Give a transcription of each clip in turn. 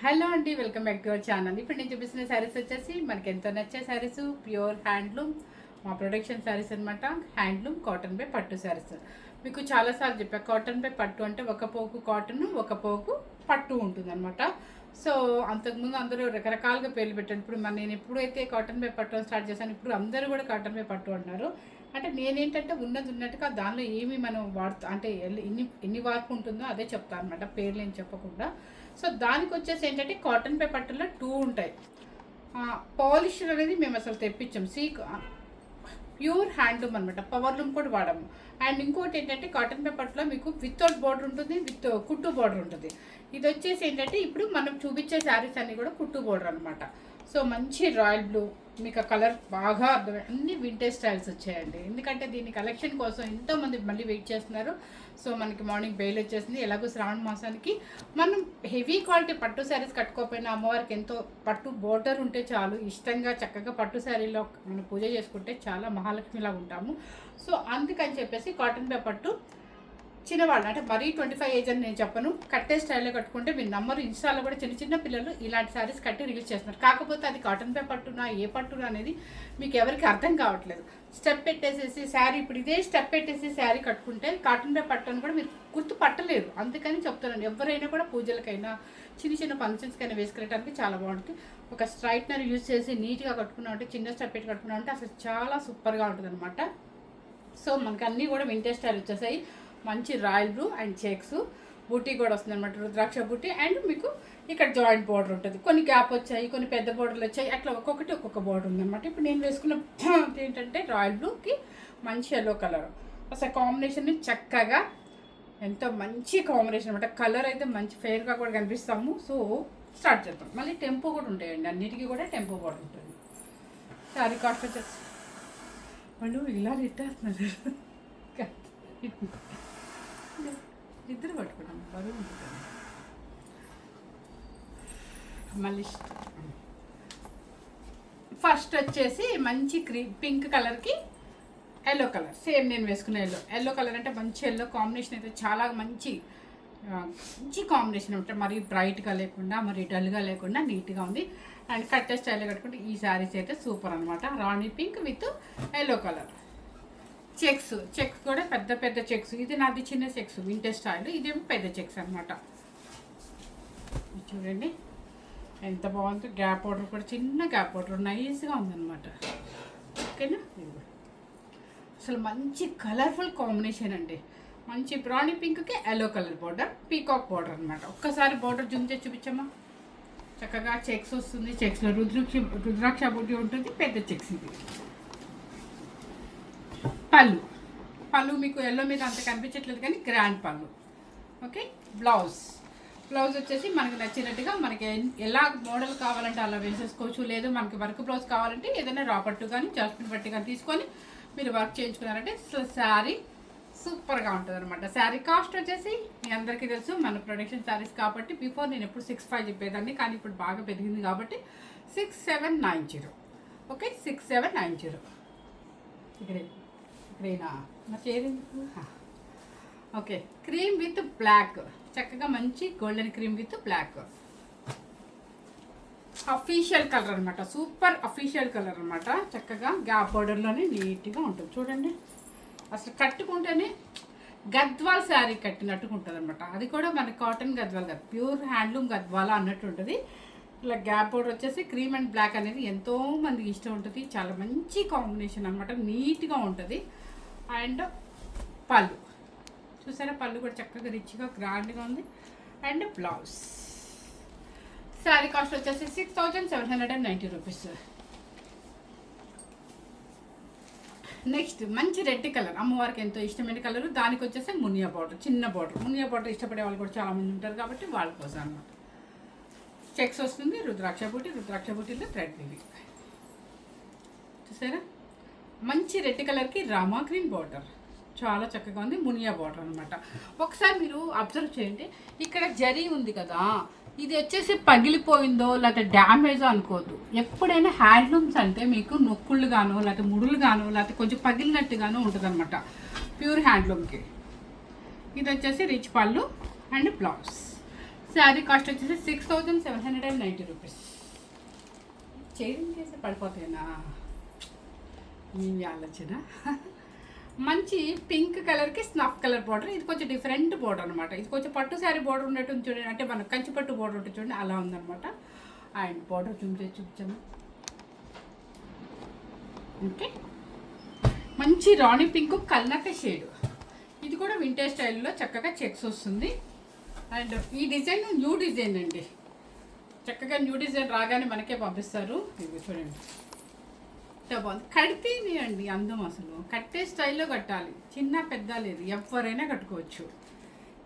Hello అండి, welcome back to our channel. ఇప్పుడు నేను చూపిస్తున్న శారీస్ వచ్చేసి మనకి ఎంతో నచ్చే శారీస్, ప్యూర్ హ్యాండ్లూమ్ మా ప్రొడక్షన్ శారీస్ అనమాట. హ్యాండ్లూమ్ కాటన్ పై పట్టు శారీస్. మీకు చాలాసార్లు చెప్పా, కాటన్ పై పట్టు అంటే ఒక పోకు కాటన్, ఒక పోకు పట్టు ఉంటుంది అనమాట. సో అంతకుముందు అందరూ రకరకాలుగా పేర్లు పెట్టాను. ఇప్పుడు నేను ఎప్పుడైతే కాటన్ పై పట్టు స్టార్ట్ చేశాను, ఇప్పుడు అందరూ కూడా కాటన్ పై పట్టు అంటున్నారు. అంటే నేనేంటంటే ఉన్నది ఉన్నట్టుగా దానిలో ఏమి మనం అంటే ఎన్ని వార్పు ఉంటుందో అదే చెప్తాను అనమాట, పేర్లు ఏం చెప్పకుండా. సో దానికి వచ్చేసి ఏంటంటే కాటన్ పై పట్టులో 2 ఉంటాయి. పాలిషర్ అనేది మేము అసలు తెప్పించాం. ప్యూర్ హ్యాండ్లూమ్ అనమాట, పవర్ లూమ్ కూడా వాడము. అండ్ ఇంకోటి ఏంటంటే కాటన్ పై పట్టులో మీకు వితౌట్ బార్డర్ ఉంటుంది, విత్ కుట్టు బార్డర్ ఉంటుంది. ఇది వచ్చేసి ఏంటంటే ఇప్పుడు మనం చూపించే శారీస్ అన్నీ కూడా కుట్టు బార్డర్ అనమాట. సో మంచి రాయల్ బ్లూ, మీకు ఆ కలర్ బాగా అర్థమై అన్ని వింటేజ్ స్టైల్స్ వచ్చాయండి. ఎందుకంటే దీని కలెక్షన్ కోసం ఎంతోమంది మళ్ళీ వెయిట్ చేస్తున్నారు. సో మనకి మార్నింగ్ బెయిల్ వచ్చేసింది. ఎలాగో శ్రావణ మాసానికి మనం హెవీ క్వాలిటీ పట్టు శారీస్ కట్టుకోకపోయినా అమ్మవారికి ఎంతో పట్టు బోర్డర్ ఉంటే చాలు, ఇష్టంగా చక్కగా పట్టు శారీలో మనం పూజ చేసుకుంటే చాలా మహాలక్ష్మిలాగా ఉంటాము. సో అందుకని చెప్పేసి కాటన్ పై పట్టు చిన్నవాళ్ళు అంటే మరీ 25 ఏజ్ అని నేను చెప్పను, కట్టే స్టైల్లో కట్టుకుంటే మీరు నమ్మరు. ఇన్స్టాలో కూడా చిన్న చిన్న పిల్లలు ఇలాంటి శారీస్ కట్టి రిలీజ్ చేస్తున్నారు. కాకపోతే అది కాటన్ పై పట్టునా ఏ పట్టునా అనేది మీకు ఎవరికి అర్థం కావట్లేదు. స్టెప్ పెట్టేసేసి శారీ, ఇప్పుడు ఇదే స్టెప్ పెట్టేసి శారీ కట్టుకుంటే కాటన్ పై పట్టు అని కూడా మీరు గుర్తుపట్టలేరు. అందుకని చెప్తున్నాను, ఎవరైనా కూడా పూజలకైనా చిన్న చిన్న ఫంక్షన్స్కైనా వేసుకెళ్ళడానికి చాలా బాగుంటుంది. ఒక స్ట్రైట్నర్ యూజ్ చేసి నీట్గా కట్టుకున్నామంటే, చిన్న స్టెప్ పెట్టి కట్టుకున్నామంటే అసలు చాలా సూపర్గా ఉంటుంది అనమాట. సో మనకి అన్నీ కూడా వింటేజ్ స్టైల్ వచ్చేసాయి. మంచి రాయల్ బ్లూ అండ్ చెక్స్, బూటీ కూడా వస్తుంది అనమాట, రుద్రాక్ష బూటీ. అండ్ మీకు ఇక్కడ జాయింట్ బార్డర్ ఉంటుంది. కొన్ని గ్యాప్ వచ్చాయి, కొన్ని పెద్ద బార్డర్లు వచ్చాయి, అట్లా ఒక్కొక్కటి ఒక్కొక్క బార్డర్ ఉందన్నమాట. ఇప్పుడు నేను వేసుకున్న ఏంటంటే రాయల్ బ్లూకి మంచి ఎల్లో కలర్ అసలు కాంబినేషన్ చక్కగా ఎంతో మంచి కాంబినేషన్ అనమాట. కలర్ అయితే మంచి ఫెయిర్గా కూడా కనిపిస్తాము. సో స్టార్ట్ చేద్దాం. మళ్ళీ టెంపో కూడా ఉంటాయండి, అన్నిటికీ కూడా టెంపో బార్డర్ ఉంటుంది. శారీ కాస్ట్ వచ్చేసి వాళ్ళు ఇలా రిట్టేస్తున్నారు, ఇద్దరు పట్టుకున్నాం బరువు ఉంటుంది. మళ్ళీ ఫస్ట్ వచ్చేసి మంచి పింక్ కలర్కి ఎల్లో కలర్, సేమ్ నేను వేసుకున్న ఎల్లో కలర్ అంటే మంచి ఎల్లో కాంబినేషన్ అయితే చాలా మంచి కాంబినేషన్ ఉంటుంది. మరీ బ్రైట్గా లేకుండా మరీ డల్గా లేకుండా నీట్గా ఉంది. అండ్ కట్టే స్టైల్లో కట్టుకుంటే ఈ శారీస్ అయితే సూపర్ అనమాట. Rani pink with yellow colour. Checks కూడా పెద్ద పెద్ద చెక్స్. ఇది నాది చిన్న చెక్స్ వింటేజ్ స్టైల్, ఇదేమో పెద్ద చెక్స్ అనమాట. చూడండి ఎంత బాగుందో. గ్యాప్ బార్డర్ కూడా చిన్న గ్యాప్ బార్డర్ నైస్గా ఉందన్నమాట. ఓకేనా, అసలు మంచి కలర్ఫుల్ కాంబినేషన్ అండి. మంచి బ్రౌనీ పింక్కి yellow colour border, peacock border అనమాట. ఒక్కసారి బార్డర్ జూమ్ చేసి చూపించమ్మా. చక్కగా చెక్స్ వస్తుంది. చెక్స్లో రుద్రాక్ష బూటీ ఉంటుంది, పెద్ద చెక్స్. ఇది పళ్ళు మీకు ఎల్లో మీద అంత కనిపించట్లేదు కానీ గ్రాండ్ పళ్ళు. ఓకే, బ్లౌజ్ వచ్చేసి మనకి నచ్చినట్టుగా మనకి ఎలా మోడల్ కావాలంటే అలా వేసేసుకోవచ్చు. లేదు మనకి వర్క్ బ్లౌజ్ కావాలంటే ఏదైనా రా పట్టు కానీ జాస్మిన్ పట్టు కానీ తీసుకొని మీరు వర్క్ చేయించుకున్నారంటే శారీ సూపర్గా ఉంటుంది అనమాట. శారీ కాస్ట్ వచ్చేసి మీ అందరికీ తెలుసు, మన ప్రొడక్షన్ శారీస్ కాబట్టి బిఫోర్ నేను ఎప్పుడు 65 చెప్పేదాన్ని, కానీ ఇప్పుడు బాగా పెరిగింది కాబట్టి 6790. ఓకే, 6790. ఇక్కడేనా ఓకే. క్రీమ్ విత్ బ్లాక్, చక్కగా మంచి golden cream with black official colour అనమాట. సూపర్ అఫీషియల్ కలర్ అనమాట. చక్కగా గ్యాప్ బార్డర్లోనే నీట్గా ఉంటుంది. చూడండి అసలు కట్టుకుంటేనే గద్వాల్ శారీ కట్టినట్టుగా ఉంటుంది అనమాట. అది కూడా మన కాటన్ గద్వాల్ కాదు, ప్యూర్ హ్యాండ్లూమ్ గద్వాల అన్నట్టు ఉంటుంది. ఇలా గ్యాప్ బార్డర్ వచ్చేసి క్రీమ్ అండ్ బ్లాక్ అనేది ఎంతో మందికి ఇష్టం ఉంటుంది. చాలా మంచి కాంబినేషన్ అనమాట, నీట్గా ఉంటుంది. అండ్ పళ్ళు చూసారా, పళ్ళు కూడా చక్కగా రిచ్గా గ్రాండ్గా ఉంది. And blouse. శారీ కాస్ట్ వచ్చేసి 6790 రూపీస్. నెక్స్ట్ మంచి రెడ్ కలర్, అమ్మవారికి ఎంతో ఇష్టమైన కలర్. దానికి వచ్చేసి మునియా బార్డర్, చిన్న బార్డర్. మునియా బార్డర్ ఇష్టపడే వాళ్ళు కూడా చాలామంది ఉంటారు కాబట్టి వాళ్ళ కోసం అనమాట. చెక్స్ వస్తుంది, రుద్రాక్ష బూటీలో థ్రెడ్ వీవింగ్. చూసారా, మంచి రెడ్ కలర్కి రామా గ్రీన్ బార్డర్, చాలా చక్కగా ఉంది. మునియా బార్డర్ అనమాట. ఒకసారి మీరు అబ్జర్వ్ చేయండి, ఇక్కడ జరీ ఉంది కదా, ఇది వచ్చేసి పగిలిపోయిందో లేకపోతే డ్యామేజో అనుకోవద్దు. ఎప్పుడైనా హ్యాండ్లూమ్స్ అంటే మీకు నొక్కుళ్ళు గానో లేకపోతే ముడులు గానో లేకపోతే కొంచెం పగిలినట్టుగానో ఉంటుంది అనమాట ప్యూర్ హ్యాండ్లూమ్కి. ఇది వచ్చేసి రిచ్ పళ్ళు అండ్ బ్లౌజ్. శారీ కాస్ట్ వచ్చేసి 6790 రూపీస్. చేంజ్ చేసి పడిపోతాయినా మీ ఆలోచన. మంచి పింక్ కలర్కి స్నఫ్ కలర్ బార్డర్. ఇది కొంచెం డిఫరెంట్ బార్డర్ అనమాట. ఇది కొంచెం పట్టు శారీ బార్డర్ ఉన్నట్టు చూడండి, అంటే మన కంచి పట్టు బార్డర్ ఉంటుంది చూడండి, అలా ఉందన్నమాట. అండ్ బార్డర్ చూపించాము. ఓకే, మంచి రాణి పింక్ కల్నక షేడ్. ఇది కూడా వింటేజ్ స్టైల్లో చక్కగా చెక్స్ వస్తుంది. అండ్ ఈ డిజైన్ న్యూ డిజైన్ అండి, చక్కగా న్యూ డిజైన్ రాగానే మనకే పంపిస్తారు. ఇది చూడండి బాగుంది. కడితేనే అండి అందం, అసలు కట్టే స్టైల్లో కట్టాలి, చిన్న పెద్ద లేదు, ఎవరైనా కట్టుకోవచ్చు.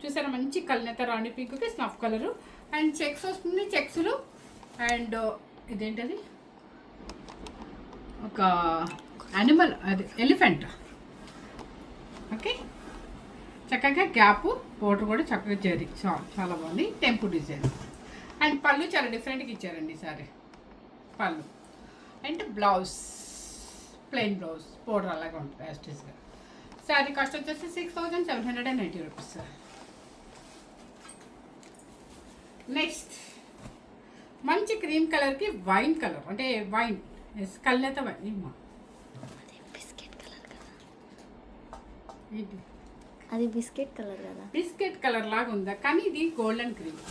చూసారా, మంచి కల్నత రాణి పింక్కి స్నఫ్ కలరు అండ్ చెక్స్ వస్తుంది. చెక్స్లు అండ్ ఇదేంటది, ఒక యానిమల్, అది ఎలిఫెంట్. ఓకే, చక్కగా గ్యాప్ బోర్డర్ కూడా చక్కగా చేరి చాలా బాగుంది. టెంపుల్ డిజైన్ అండ్ పళ్ళు చాలా డిఫరెంట్గా ఇచ్చారండి ఈసారి. పళ్ళు and blouse plain blouse, border అలాగా ఉంటుంది యాస్టీస్గా. శారీ కాస్ట్ వచ్చేసి 6790 రూపీస్. నెక్స్ట్ మంచి క్రీమ్ కలర్కి వైన్ కలర్, అంటే వైన్ కల్నేత వైన్. ఏంటి అది బిస్కెట్ కలర్ కదా, బిస్కెట్ కలర్ లాగా ఉందా, కానీ ఇది గోల్డెన్ క్రీమ్.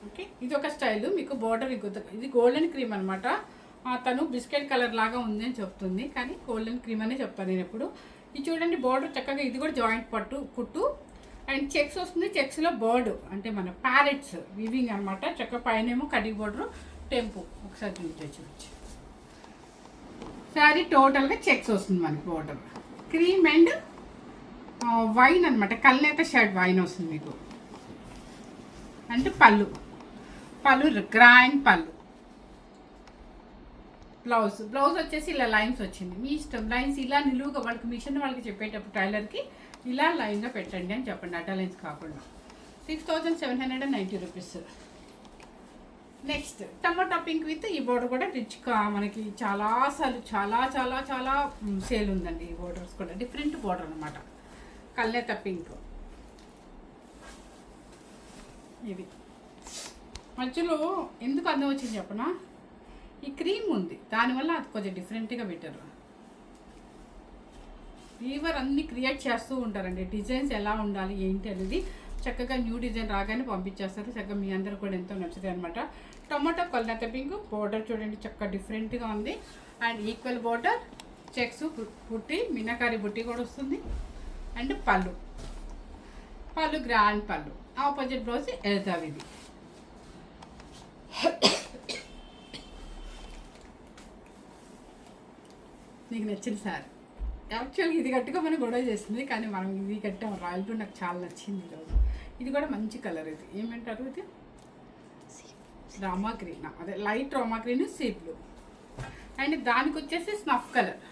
ఓకే, ఇది ఒక స్టైల్. మీకు బోర్డర్ ఇది గోల్డెన్ క్రీమ్ అనమాట. తను బిస్కెట్ కలర్ లాగా ఉంది అని చెప్తుంది, కానీ గోల్డెన్ క్రీమ్ అనే చెప్తాను నేను ఎప్పుడు. ఇది చూడండి బోర్డర్ చక్కగా, ఇది కూడా జాయింట్ పట్టు కుట్టు అండ్ చెక్స్ వస్తుంది. చెక్స్లో బర్డ్ అంటే మన ప్యారెట్స్ వివింగ్ అనమాట. చక్కగా పైనేమో కడి బోర్డర్ టెంపు. ఒకసారి చూపించవచ్చు. శారీ టోటల్గా చెక్స్ వస్తుంది మనకి. బోర్డర్ క్రీమ్ అండ్ వైన్ అనమాట, కల్నేత షర్ట్ వైన్ వస్తుంది మీకు. అంటే పళ్ళు గ్రాండ్ పళ్ళు. బ్లౌజ్ వచ్చేసి ఇలా లైన్స్ వచ్చింది, మీ ఇష్టం. లైన్స్ ఇలా నిలువుగా వాళ్ళకి మిషన్ వాళ్ళకి చెప్పేటప్పుడు టైలర్కి ఇలా లైన్గా పెట్టండి అని చెప్పండి, అటా లైన్స్ కాకుండా. 6790 rupees. Next tomato pink with ఈ బోర్డర్ కూడా రిచ్గా మనకి చాలాసార్లు చాలా సేల్ ఉందండి. ఈ బోర్డర్స్ కూడా డిఫరెంట్ బోర్డర్ అనమాట. కల్నేత పింక్. ఇది మధ్యలో ఎందుకు అందం వచ్చింది చెప్పనా, ఈ క్రీమ్ ఉంది, దానివల్ల అది కొంచెం డిఫరెంట్గా పెట్టారు. వీవర్ అన్ని క్రియేట్ చేస్తూ ఉంటారండి, డిజైన్స్ ఎలా ఉండాలి ఏంటి అనేది. చక్కగా న్యూ డిజైన్ రాగానే పంపించేస్తారు. చక్కగా మీ అందరూ కూడా ఎంతో నచ్చుతాయి అనమాట. టొమాటో కల్నేత పింక్ బోర్డర్ చూడండి, చక్కగా డిఫరెంట్గా ఉంది. అండ్ ఈక్వల్ బోర్డర్, చెక్స్ బుట్టి, మీనాకారి బుట్టి కూడా వస్తుంది. And pallu grand pallu. Opposite blouse ఎల్తావి. ఇది నీకు నచ్చింది సార్. యాక్చువల్గా ఇది కట్టుకోమని గొడవ చేసింది, కానీ మనం ఇది కట్టాం. రాయల్ బ్లూ నాకు చాలా నచ్చింది ఈరోజు. ఇది కూడా మంచి కలర్. ఇది ఏమంటారు, ఇది రామా గ్రీన్, అదే light Rama green sea blue. And దానికి వచ్చేసి స్నఫ్ కలర్.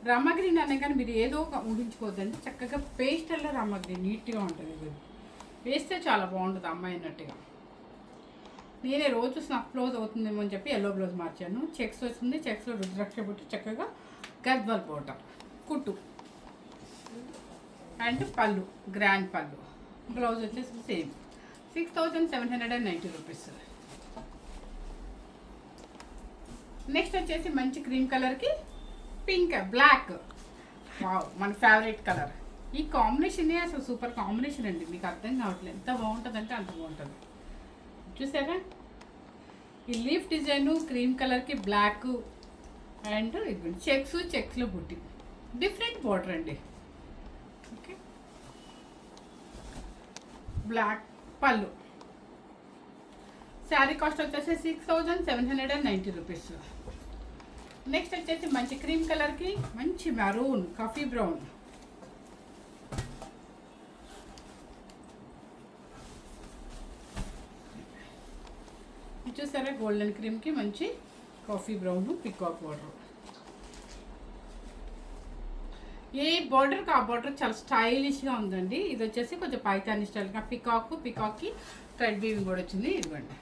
రామా గ్రీన్ అనే కానీ మీరు ఏదో ఒక ఊహించుకోవద్దండి, చక్కగా పేస్టల్లో రామా గ్రీన్ నీట్గా ఉంటుంది. ఇది వేస్తే చాలా బాగుంటుంది అమ్మాయి అన్నట్టుగా. నేనే రోజు స్నఫ్ బ్లౌజ్ అవుతుందేమో అని చెప్పి ఎల్లో బ్లౌజ్ మార్చాను. చెక్స్ వస్తుంది, చెక్స్లో రుద్రాక్ష బుట్టి, చక్కగా గద్వాల్ బోర్డర్ కుట్టు అండ్ పళ్ళు గ్రాండ్ పళ్ళు. బ్లౌజ్ వచ్చేసి సేమ్ 6790 రూపీస్. నెక్స్ట్ వచ్చేసి మంచి క్రీమ్ కలర్కి పింక్ బ్లాక్. వావ్, మన ఫేవరెట్ కలర్. ఈ కాంబినేషనే అసలు సూపర్ కాంబినేషన్ అండి, మీకు అర్థం కావట్లేదు ఎంత బాగుంటుంది అంటే అంత బాగుంటుంది. చూసారా, ఈ లీఫ్ డిజైన్ క్రీమ్ కలర్కి బ్లాక్ అండ్ ఇది చెక్స్లో బుట్టి, డిఫరెంట్ బోర్డర్ అండి. ఓకే, బ్లాక్ పళ్ళు. శారీ కాస్ట్ వచ్చేసి 6790 రూపీస్. నెక్స్ట్ వచ్చేసి మంచి క్రీమ్ కలర్కి మంచి మెరూన్ కాఫీ బ్రౌన్. చూసారా, గోల్డెన్ క్రీమ్కి మంచి కాఫీ బ్రౌన్ పికాక్ బార్డర్. ఏ బార్డర్కి ఆ బార్డర్ చాలా స్టైలిష్గా ఉందండి. ఇది వచ్చేసి కొంచెం పైతాని స్టైల్గా పికాక్కి థ్రెడ్ వీవింగ్ కూడా వచ్చింది. ఇదిగోండి,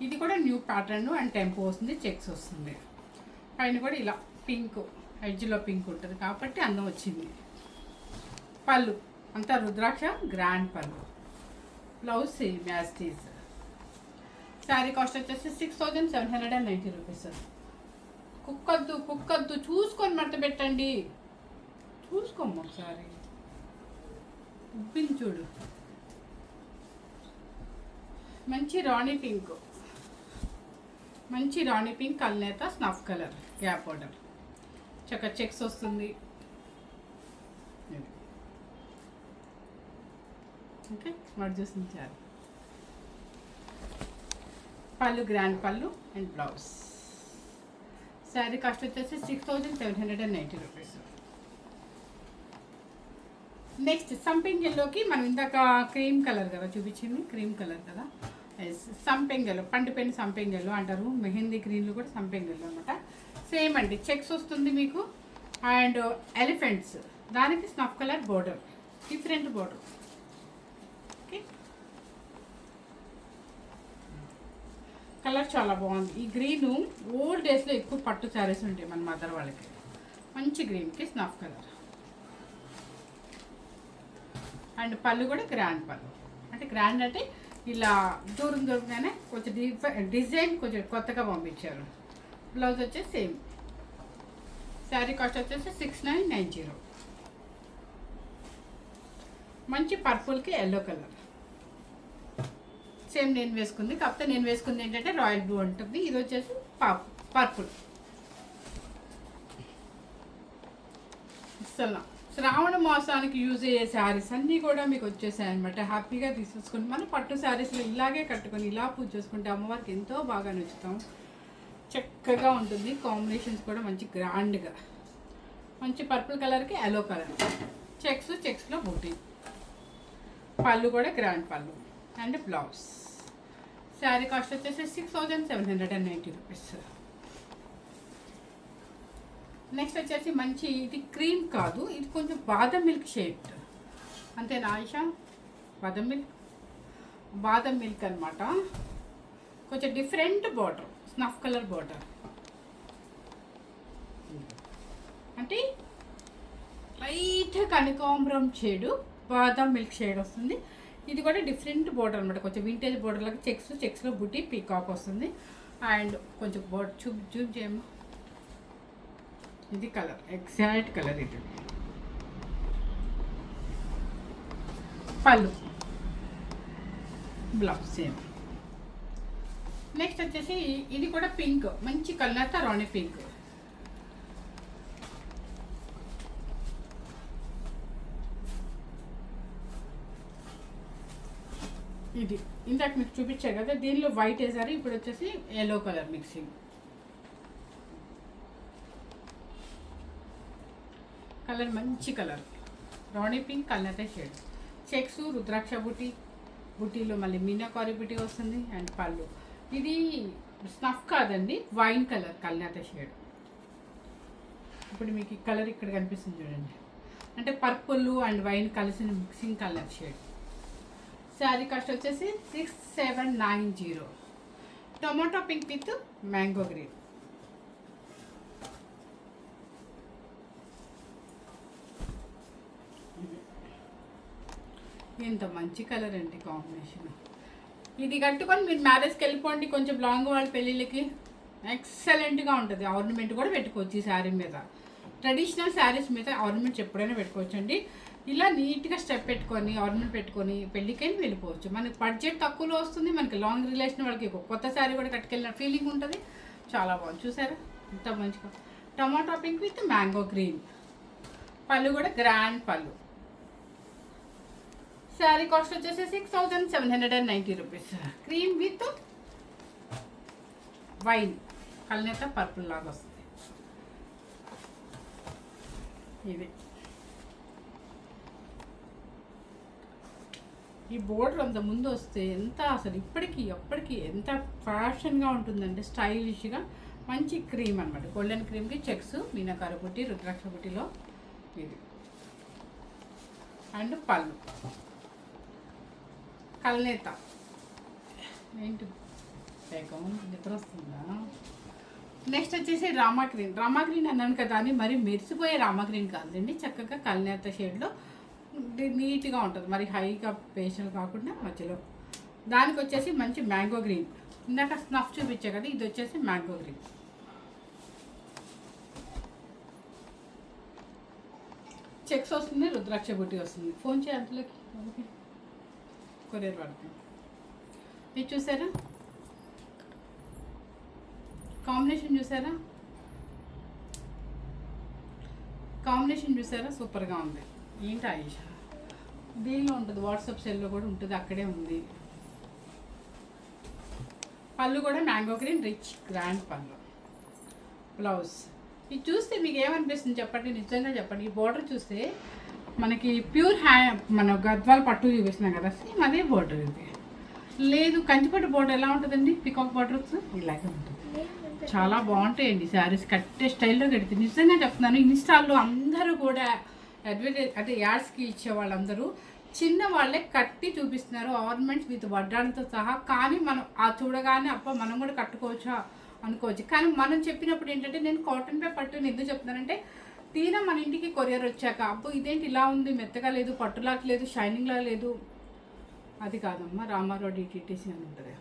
ఇది కూడా న్యూ ప్యాటర్న్ అండ్ టెంపో వస్తుంది, చెక్స్ వస్తుంది. పైన కూడా ఇలా పింక్ ఎడ్జ్లో పింక్ ఉంటుంది కాబట్టి అందం వచ్చింది. పళ్ళు అంతా రుద్రాక్ష గ్రాండ్ పళ్ళు. Blouse same as these. Sari cost వచ్చేసి 6790 రూపీస్. కుక్కద్దు చూసుకొని మడత పెట్టండి. చూసుకోమ్మ ఒకసారి, ఉబ్బింది చూడు. మంచి రాణి పింక్ కల్నేత స్నఫ్ కలర్ గ్యాప్ బార్డర్, చక్క చెక్స్ వస్తుంది. ఓకే, వాడు చూసించారు. పళ్ళు గ్రాండ్ పళ్ళు అండ్ బ్లౌజ్. శారీ కాస్ట్ వచ్చేసి 6790 రూపీస్. నెక్స్ట్ సంపింగ్ ఎల్లోకి మనం ఇందాక క్రీమ్ కలర్ కదా చూపించింది, క్రీమ్ కలర్ కదా, సంపింగ్ ఎల్లో, పండిపోయిన సంపింగ్ ఎల్లో అంటారు. మెహందీ గ్రీన్లు కూడా సంపింగ్ ఎల్లో అనమాట. సేమ్ అండి, చెక్స్ వస్తుంది మీకు అండ్ ఎలిఫెంట్స్, దానికి snuff colour border, different border. Okay, colour చాలా బాగుంది. ఈ గ్రీను ఓల్డ్ డేస్లో ఎక్కువ పట్టు శారీస్ ఉంటాయి మన మదర్ వాళ్ళకి. మంచి గ్రీన్కి స్నఫ్ కలర్ అండ్ పళ్ళు కూడా గ్రాండ్ పళ్ళు. అంటే గ్రాండ్ అంటే ఇలా దూరంగానే కొంచెం డిజైన్ కొంచెం కొత్తగా పంపించారు. బ్లౌజ్ వచ్చేసి సేమ్. శారీ కాస్ట్ వచ్చేసి 6990. మంచి పర్పుల్కి ఎల్లో కలర్, సేమ్ నేను వేసుకుంది. కాకపోతే నేను వేసుకుంది ఏంటంటే రాయల్ బ్లూ ఉంటుంది, ఇది వచ్చేసి పర్పుల్. అసలు శ్రావణ మాసానికి యూజ్ అయ్యే శారీస్ అన్నీ కూడా మీకు వచ్చేసాయి అనమాట. హ్యాపీగా తీసేసుకుని మనం పట్టు శారీస్లో ఇలాగే కట్టుకొని ఇలా పూజ చేసుకుంటే అమ్మవారికి ఎంతో బాగా నచ్చుతాం. చక్కగా ఉంటుంది. కాంబినేషన్స్ కూడా మంచి గ్రాండ్గా, మంచి పర్పుల్ కలర్కి ఎల్లో కలర్, చెక్స్లో బూటీ. పళ్ళు కూడా గ్రాండ్ పళ్ళు అండ్ బ్లౌజ్. శారీ కాస్ట్ వచ్చేసి 6790 రూపీస్. నెక్స్ట్ వచ్చేసి మంచి, ఇది క్రీమ్ కాదు, ఇది కొంచెం బాదం మిల్క్ షేడ్. అంతేనా ఆయిషా? బాదం మిల్క్ అనమాట. కొంచెం different border, snuff colour border. అంటే లైట్ కనకాంబరం షేడు, బాదం మిల్క్ షేడ్ వస్తుంది. ఇది కూడా డిఫరెంట్ బార్డర్ అనమాట, కొంచెం వింటేజ్ బార్డర్ లాగా చెక్స్లో బుట్టి పీకాక్ వస్తుంది. అండ్ కొంచెం బార్డర్ చూప్ చేయమ్మా. ఇది కలర్, ఎగ్జాక్ట్ కలర్ ఇది. పళ్ళు, బ్లౌజ్ సేమ్. నెక్స్ట్ వచ్చేసి ఇది కూడా పింక్, మంచి కలర్, రాణి పింక్. ఇది ఇందాక మీకు చూపించారు కదా, దీనిలో వైట్ వేసారు, ఇప్పుడు వచ్చేసి ఎల్లో కలర్ మిక్సింగ్. కలర్ మంచి కలర్, రాణి పింక్ కల్నేత షేడ్. చెక్స్ రుద్రాక్ష బుటీలో మళ్ళీ మీనాకారి బుటీ వస్తుంది అండ్ పళ్ళు. ఇది స్నఫ్ కాదండి, వైన్ కలర్ కల్నేత షేడ్. ఇప్పుడు మీకు ఈ కలర్ ఇక్కడ కనిపిస్తుంది చూడండి, అంటే పర్పుల్ అండ్ వైన్ కలిసిన mixing colour shade. Sari cost వచ్చేసి 6790. Tomato pink with mango green. ఎంత మంచి కలర్ అండి కాంబినేషన్. ఇది కట్టుకొని మీరు మ్యారేజ్కి వెళ్ళిపోండి, కొంచెం లాంగ్ వాళ్ళ పెళ్ళిళ్ళకి ఎక్సలెంట్గా ఉంటుంది. ఆర్నమెంట్ కూడా పెట్టుకోవచ్చు ఈ శారీ మీద. ట్రెడిషనల్ శారీస్ మీద ఆర్నమెంట్స్ ఎప్పుడైనా పెట్టుకోవచ్చు అండి. ఇలా నీట్గా స్టెప్ పెట్టుకొని ఆర్నమెంట్ పెట్టుకొని పెళ్ళికైనా వెళ్ళిపోవచ్చు. మనకి బడ్జెట్ తక్కువలో వస్తుంది, మనకి లాంగ్ రిలేషన్ వాళ్ళకి కొత్త శారీ కూడా కట్టుకెళ్ళిన ఫీలింగ్ ఉంటుంది. చాలా బాగుంది, చూసారా ఎంత మంచిగా. Tomato pink with mango green. Pallu కూడా గ్రాండ్ పళ్ళు. శారీ కాస్ట్ వచ్చేసి 6790 రూపీస్. క్రీమ్ విత్ వైన్ కల్నేత పర్పుల్ లాగా వస్తుంది. ఇది ఈ బోర్డర్ అంత ముందు వస్తే ఎంత అసలు ఇప్పటికీ అప్పటికి ఎంత ఫ్యాషన్గా ఉంటుందంటే స్టైలిష్గా. మంచి క్రీమ్ అనమాట, గోల్డెన్ క్రీమ్కి చెక్స్ మీనాకారి బుట్టి రుద్రాక్ష బుట్టిలో ఇది అండ్ పళ్ళు కల్నేత. ఏంటి నిద్ర వస్తుందా? నెక్స్ట్ వచ్చేసి రామా గ్రీన్ అన్నాను కదా అని మరి మెరిసిపోయే రామా గ్రీన్ కాదండి, చక్కగా కల్నేత షేడ్లో నీట్గా ఉంటుంది, మరి హైగా పేషల్ కాకుండా మధ్యలో. దానికి వచ్చేసి మంచి మ్యాంగో గ్రీన్, ఇందాక స్నఫ్ చూపించే కదా, ఇది వచ్చేసి మ్యాంగో గ్రీన్. చెక్స్ వస్తుంది, రుద్రాక్ష బుట్టి వస్తుంది. ఫోన్ చేయ అంతలోకి, కొరియర్ పడుతుంది. ఇది చూసారా కాంబినేషన్, చూసారా సూపర్గా ఉంది. ఏంటి ఆయేష దీనిలో ఉంటుంది, వాట్సాప్ సెల్లో కూడా ఉంటుంది, అక్కడే ఉంది. పళ్ళు కూడా మ్యాంగో గ్రీన్ రిచ్ గ్రాండ్ పళ్ళు. బ్లౌజ్ ఇది చూస్తే మీకు ఏమనిపిస్తుంది చెప్పండి, నిజంగా చెప్పండి. ఈ బోర్డర్ చూస్తే మనకి ప్యూర్ మన గద్వాల పట్టు చూపిస్తున్నాం కదా, సేమ్ అదే బోర్డర్ ఇది. లేదు కంచిపట్టు బోర్డర్ ఎలా ఉంటుందండి, పికాక్ బోర్డర్స్ ఇలాగే ఉంటుంది. చాలా బాగుంటాయండి శారీస్, కట్టే స్టైల్లో కడితే. నిజంగా చెప్తున్నాను, ఇన్స్టాల్లో అందరూ కూడా అడ్వర్టైజ్ అంటే యాడ్స్కి ఇచ్చే వాళ్ళందరూ చిన్న వాళ్ళే కట్టి చూపిస్తున్నారు, ఆర్నమెంట్స్ విత్ వడ్డాలతో సహా. కానీ మనం ఆ చూడగానే అబ్బా మనం కూడా కట్టుకోవచ్చా అనుకోవచ్చు. కానీ మనం చెప్పినప్పుడు ఏంటంటే, నేను కాటన్పై పట్టుని ఎందుకు చెప్తున్నానంటే, తీరా మన ఇంటికి కొరియర్ వచ్చాక అబ్బో ఇదేంటి ఇలా ఉంది, మెత్తగా లేదు, పట్టులాగా లేదు, షైనింగ్లా లేదు, అది కాదమ్మా రామారావు డిటీటీసీ అని ఉంటుంది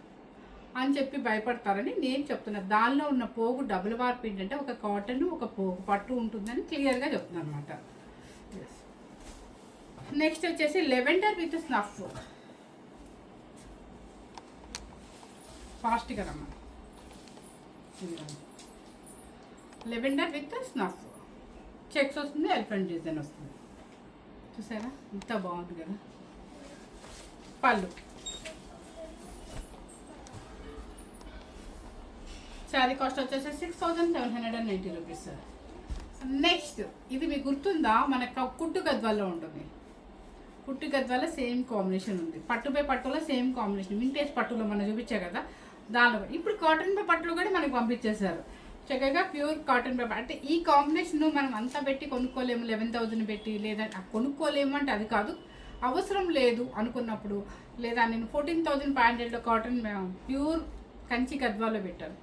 అని చెప్పి భయపడతారని నేను చెప్తున్నాను. దానిలో ఉన్న పోగు డబుల్ వార్ప్ ఏంటంటే, ఒక కాటన్ ఒక పోగు పట్టు ఉంటుందని క్లియర్గా చెప్తున్నాను అనమాట. నెక్స్ట్ వచ్చేసి లెవెండర్ విత్ స్నఫ్. ఫాస్ట్గా రమ్మా. లెవెండర్ విత్ స్నఫ్, చెక్స్ వస్తుంది, ఎలిఫెంట్ డిజైన్ వస్తుంది. చూసారా ఇంత బాగుంది కదా. పళ్ళు శారీ కాస్ట్ వచ్చేసి 6790 రూపీస్. నెక్స్ట్ ఇది మీకు గుర్తుందా, మన కుట్టు గద్వాల్లో ఉంటుంది. కుట్టు గద్వాల సేమ్ కాంబినేషన్ ఉంది, పట్టుపై పట్టులో సేమ్ కాంబినేషన్. వింటేజ్ పట్టులో మనం చూపించా కదా, దానిలో ఇప్పుడు కాటన్ పై పట్టులో కూడా మనకి పంపించేశారు చక్కగా ప్యూర్ కాటన్ పేపర్. అంటే ఈ కాంబినేషన్ మనం అంతా పెట్టి కొనుక్కోలేము, 11,000 పెట్టి, లేదా కొనుక్కోలేము అంటే అది కాదు, అవసరం లేదు అనుకున్నప్పుడు, లేదా నేను 14,500లో కాటన్ ప్యూర్ కంచి గద్వాలో పెట్టాను,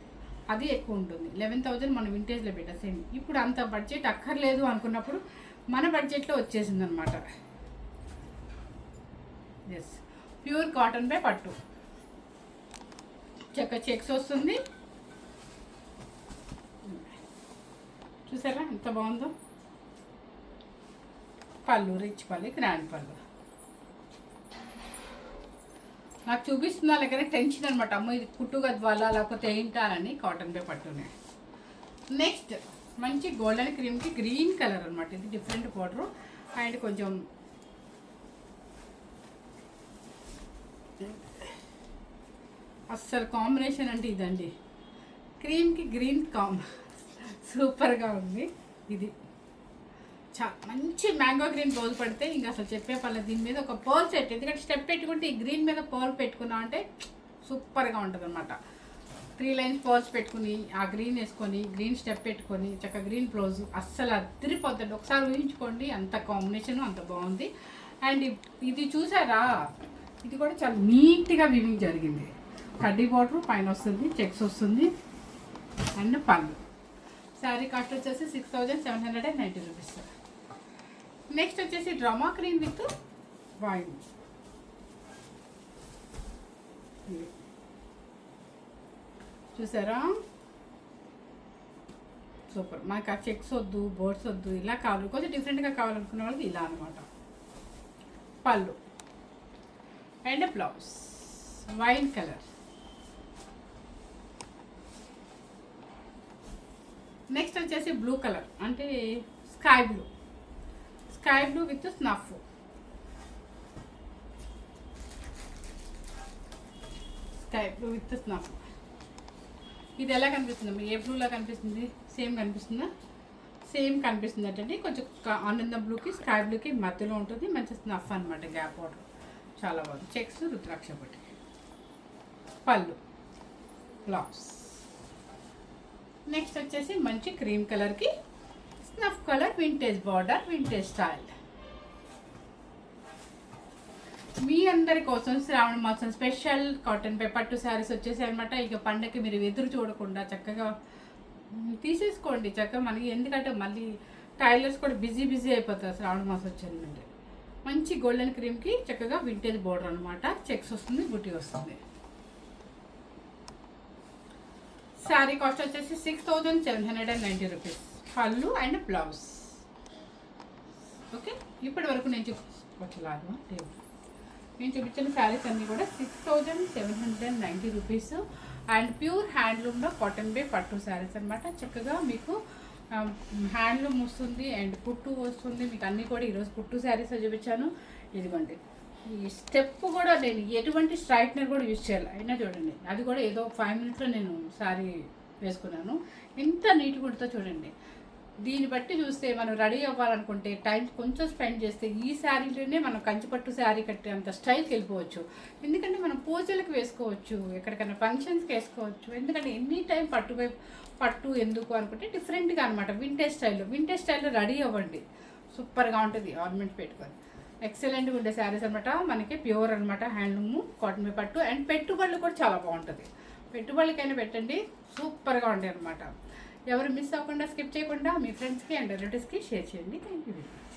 అది ఎక్కువ ఉంటుంది. 11,000 మనం వింటేజ్లో పెట్టాం సేమ్. ఇప్పుడు అంత బడ్జెట్ అక్కర్లేదు అనుకున్నప్పుడు మన బడ్జెట్లో వచ్చేసింది అనమాట. ఎస్, ప్యూర్ కాటన్ పై పట్టు, చక్క చెక్స్ వస్తుంది. చూసారా ఎంత బాగుందో. పళ్ళు రిచ్ పళ్ళు, గ్రాండ్ పళ్ళు. నాకు చూపిస్తున్నా లేకపోతే టెన్షన్ అనమాట, అమ్మో ఇది కుట్టు గద్వాలా లేకపోతే ఏంటా అని. కాటన్ పై పట్టునే. నెక్స్ట్ మంచి గోల్డెన్ క్రీమ్కి గ్రీన్ కలర్ అనమాట, ఇది డిఫరెంట్ పౌడరు. అండ్ కొంచెం అస్సలు కాంబినేషన్ అంటే ఇదండి, క్రీమ్కి గ్రీన్ సూపర్గా ఉంది. ఇది మంచి మ్యాంగో గ్రీన్ పర్ల్ పడితే ఇంకా అసలు చెప్పే పర్లేదు. దీని మీద ఒక పర్ల్ సెట్, ఎందుకంటే స్టెప్ పెట్టుకుంటే ఈ గ్రీన్ మీద పర్ల్ పెట్టుకున్నాం అంటే సూపర్గా ఉంటుంది అనమాట. 3 లైన్స్ పర్ల్స్ పెట్టుకుని ఆ గ్రీన్ వేసుకొని గ్రీన్ స్టెప్ పెట్టుకొని చక్కగా గ్రీన్ బ్లౌజ్, అస్సలు అదిరిపోతుంది. ఒకసారి ఊహించుకోండి, అంత కాంబినేషన్ అంత బాగుంది. అండ్ ఇది చూసారా, ఇది కూడా చాలా నీట్గా వివింగ్ జరిగింది. కడ్డీ బార్డర్ పైన వస్తుంది, చెక్స్ వస్తుంది, అండ్ పళ్ళు. శారీ కాస్ట్ వచ్చేసి 6790 రూపీస్. నెక్స్ట్ వచ్చేసి డ్రామా క్రీమ్ విత్ వైన్. చూసారా సూపర్. మనకు ఆ చెక్స్ వద్దు, బోర్డ్స్ వద్దు, ఇలా కావాలి, కొంచెం డిఫరెంట్గా కావాలనుకున్న వాళ్ళకి ఇలా అనమాట. పళ్ళు and blouse wine colour. Next వచ్చేసి బ్లూ కలర్, అంటే sky blue with snuff. Sky blue with snuff. ఇది ఎలా కనిపిస్తుంది, ఏ బ్లూలా కనిపిస్తుంది, సేమ్ కనిపిస్తుందా? సేమ్ కనిపిస్తుంది అంటే కొంచెం ఆనందం బ్లూకి స్కై బ్లూకి మధ్యలో ఉంటుంది, మంచి స్నఫ్ అనమాట, గ్యాప్ వాటర్. చాలా బాగుంది. చెక్స్ రుద్రాక్ష పట్టి. పళ్ళు బ్లౌజ్. నెక్స్ట్ వచ్చేసి మంచి క్రీమ్ కలర్కి snuff colour, vintage border, vintage style. మీ అందరి కోసం శ్రావణ మాసం స్పెషల్ కాటన్ పై పట్టు శారీస్ వచ్చేసాయి అనమాట. ఇక పండగకి మీరు ఎదురు చూడకుండా చక్కగా తీసేసుకోండి చక్కగా. మనకి ఎందుకంటే మళ్ళీ టైలర్స్ కూడా బిజీ అయిపోతారు శ్రావణ మాసం వచ్చిందంటే. మంచి గోల్డెన్ క్రీమ్కి చక్కగా వింటేజ్ బోర్డర్ అనమాట. చెక్స్ వస్తుంది, బుటీ వస్తుంది. శారీ కాస్ట్ వచ్చేసి 6790 రూపీస్. పళ్ళు అండ్ బ్లౌజ్. ఓకే, ఇప్పటి వరకు నేను చూపించిన శారీస్ అన్నీ కూడా 6790 రూపీస్. అండ్ ప్యూర్ హ్యాండ్లూమ్లో కాటన్ బే పట్టు శారీస్ అనమాట. చక్కగా మీకు హ్యాండ్లూమ్ వస్తుంది అండ్ కుట్టు వస్తుంది. మీకు అన్నీ కూడా ఈరోజు కుట్టు శారీస్ చూపించాను. ఇదిగోండి, ఈ స్టెప్ కూడా నేను ఎటువంటి స్ట్రైట్నర్ కూడా యూజ్ చేయాలి. అయినా చూడండి, అది కూడా ఏదో 5 మినిట్స్లో నేను శారీ వేసుకున్నాను. ఎంత నీట్గా ఉంటుందో చూడండి. దీన్ని బట్టి చూస్తే మనం రెడీ అవ్వాలనుకుంటే టైం కొంచెం స్పెండ్ చేస్తే ఈ శారీలోనే మనం కంచిపట్టు శారీ కట్టే అంత స్టైల్కి వెళ్ళిపోవచ్చు. ఎందుకంటే మనం పూజలకు వేసుకోవచ్చు, ఎక్కడికైనా ఫంక్షన్స్కి వేసుకోవచ్చు. ఎందుకంటే ఎనీ టైం పట్టు ఎందుకు అనుకుంటే డిఫరెంట్గా అనమాట. వింటేజ్ స్టైల్లో రెడీ అవ్వండి. సూపర్గా ఉంటుంది ఆర్నమెంట్ పెట్టుకొని. ఎక్సలెంట్గా ఉండే శారీస్ అనమాట. మనకి ప్యూర్ అనమాట, హ్యాండ్లూము, కాటన్ బే పట్టు. అండ్ పెట్టుబడులు కూడా చాలా బాగుంటుంది. పెట్టుబడులకైనా పెట్టండి, సూపర్గా ఉంటాయి అనమాట. ఎవరు మిస్ అవ్వకుండా, స్కిప్ చేయకుండా మీ ఫ్రెండ్స్కి అండ్ రిలేటివ్స్కి షేర్ చేయండి. Thank you very much.